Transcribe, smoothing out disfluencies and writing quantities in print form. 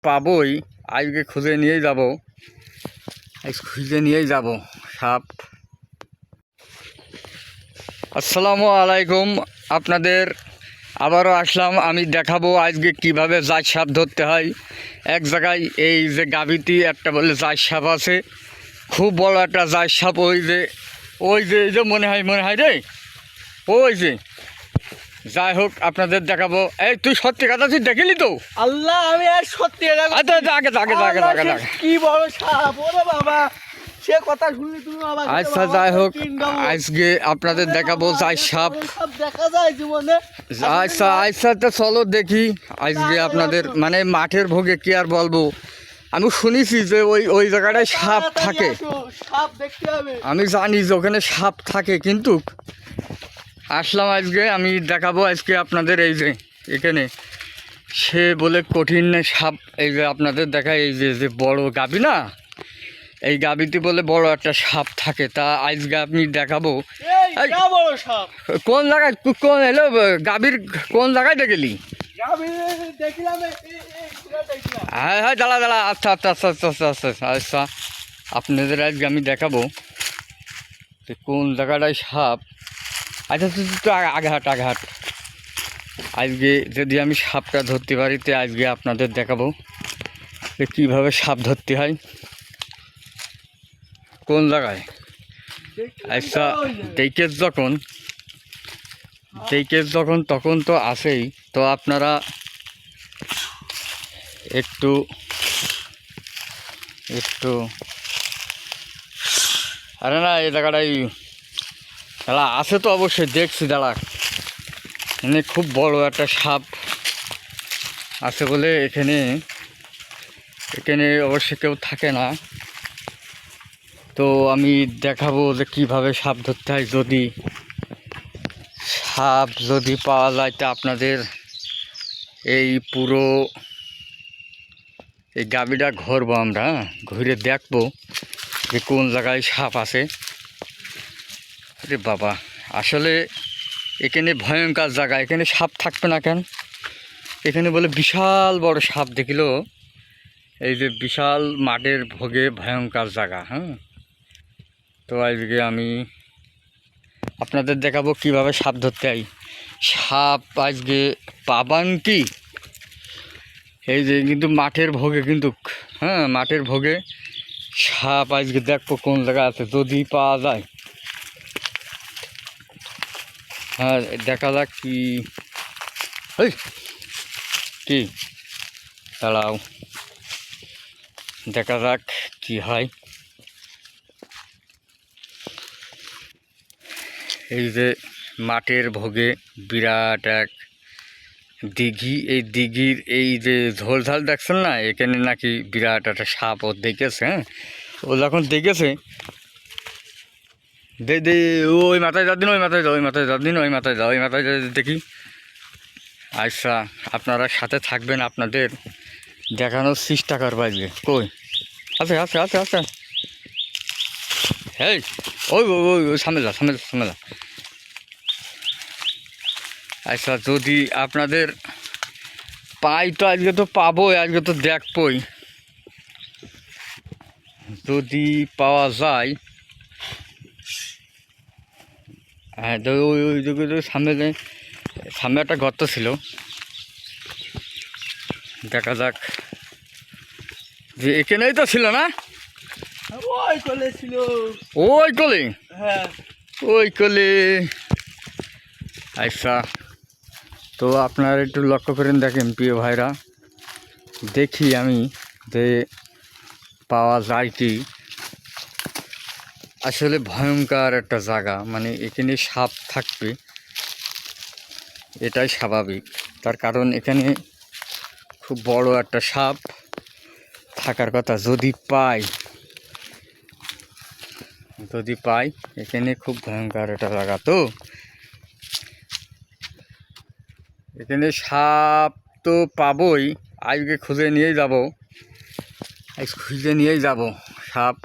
পাবই, আজকে খুঁজে নিয়েই যাব, আজ খুঁজে নিয়েই যাব সাপ। আসসালামু আলাইকুম, আপনাদের আবারও আসলাম। আমি দেখাবো আজকে কিভাবে জাত সাপ ধরতে হয়। এক জায়গায় এই যে গাভীটি একটা বলে জাত সাপ আছে, খুব বড় একটা জাত সাপ। ওই যে এই যে মনে হয় রে, ওই যে। যাই হোক, আপনাদের দেখাবো। এই তুই সত্যি কথা তুই দেখিলি তো? আল্লাহ, আমি আর সত্যি আগে কি বড় সাপ, ওরে বাবা, সে কথা শুনলি তুমি? আচ্ছা, যাই হোক, আজকে আপনাদের দেখাবো জাত সাপ। দেখা যায় জীবনে। আচ্ছা তো চলো দেখি। আজকে আপনাদের মানে মাঠের ভোগে কি আর বলবো, আমি শুনেছি যে ওই জায়গাটায় সাপ থাকে। সাপ দেখতে হবে, আমি জানি যে ওখানে সাপ থাকে, কিন্তু আসলাম আজকে। আমি দেখাবো আজকে আপনাদের এই যে এখানে সে বলে কঠিন সাপ। এই যে আপনাদের দেখায় এই যে বড় গাভী না, এই গাভীতে বলে বড় একটা সাপ থাকে। তা আজকে আপনি দেখাবো কোন জায়গায়, কোন এলো গাভীর কোন জায়গায় দেখলি? হ্যাঁ দাঁড়া, আচ্ছা, আপনাদের আজকে আমি দেখাবো কোন জায়গাটায় সাপ। আচ্ছা তুই তো আগে হাট। আজকে যদি আমি সাপটা ধরতে পারি, তো আজকে আপনাদের দেখাবো যে কীভাবে সাপ ধরতে হয়, কোন জায়গায়। আচ্ছা, দেখেছ যখন তখন তো আসেই। তো আপনারা একটু আরে না, এই জায়গাটাই দাঁড়া আছে তো, অবশ্যই দেখছি। দাঁড়া, এখানে খুব বড় একটা সাপ আছে বলে এখানে অবশ্যই কেউ থাকে না। তো আমি দেখাবো যে কীভাবে সাপ ধরতে হয়। সাপ যদি পাওয়া যায়, তা আপনাদের এই পুরো এই গাভীটা ঘুরবো আমরা, ঘুরে দেখবো যে কোন জায়গায় সাপ আছে। আরে বাবা, আসলে এখানে ভয়ঙ্কর জায়গা, এখানে সাপ থাকবে না কেন? এখানে বলে বিশাল বড় সাপ দেখিল। এই যে বিশাল মাঠের ভোগে ভয়ঙ্কর জায়গা। হ্যাঁ, তো আজকে আমি আপনাদের দেখাবো কিভাবে সাপ ধরতে হয়। সাপ আজকে পাবান কি, এই যে কিন্তু মাঠের ভোগে, কিন্তু হ্যাঁ মাঠের ভোগে সাপ আজকে দেখবো কোন জায়গা আছে, যদি পাওয়া যায়। হ্যাঁ, দেখা যাক কি দাঁড়াও, দেখা যাক কি হয়। এই যে মাঠের ভোগে বিরাট এক দিঘি, এই দিঘির এই যে ঝোলঝাল দেখছেন না, এখানে নাকি বিরাট একটা সাপ ও দেখেছে। হ্যাঁ, ও যখন দেখেছে দে ওই মাথায় যাও দিন, ওই মাথায় যাও দেখি। আচ্ছা, আপনারা সাথে থাকবেন, আপনাদের দেখানোর চেষ্টা করবো আজকে। কই আছে এই ওই সামনে যা। আচ্ছা, যদি আপনাদের পাই তো আজকে তো পাবোই, আজকে তো দেখবই। যদি পাওয়া যায়, হ্যাঁ, তো ওই সামনে একটা গর্ত ছিল, দেখা যাক। যে এখানেই তো ছিল না, ওই কলে। আচ্ছা, তো আপনারা একটু লক্ষ্য করেন, দেখেন প্রিয় ভাইরা, দেখি আমি যে পাওয়া যায় কি। আসলে ভয়ঙ্কর একটা জায়গা, মানে এখানে সাপ থাকবে এটাই স্বাভাবিক। তার কারণ এখানে খুব বড় একটা সাপ থাকার কথা। যদি পাই, এখানে খুব ভয়ঙ্কর একটা জায়গা। তো এখানে সাপ তো পাবই, আজকে খুঁজে নিয়েই যাব সাপ।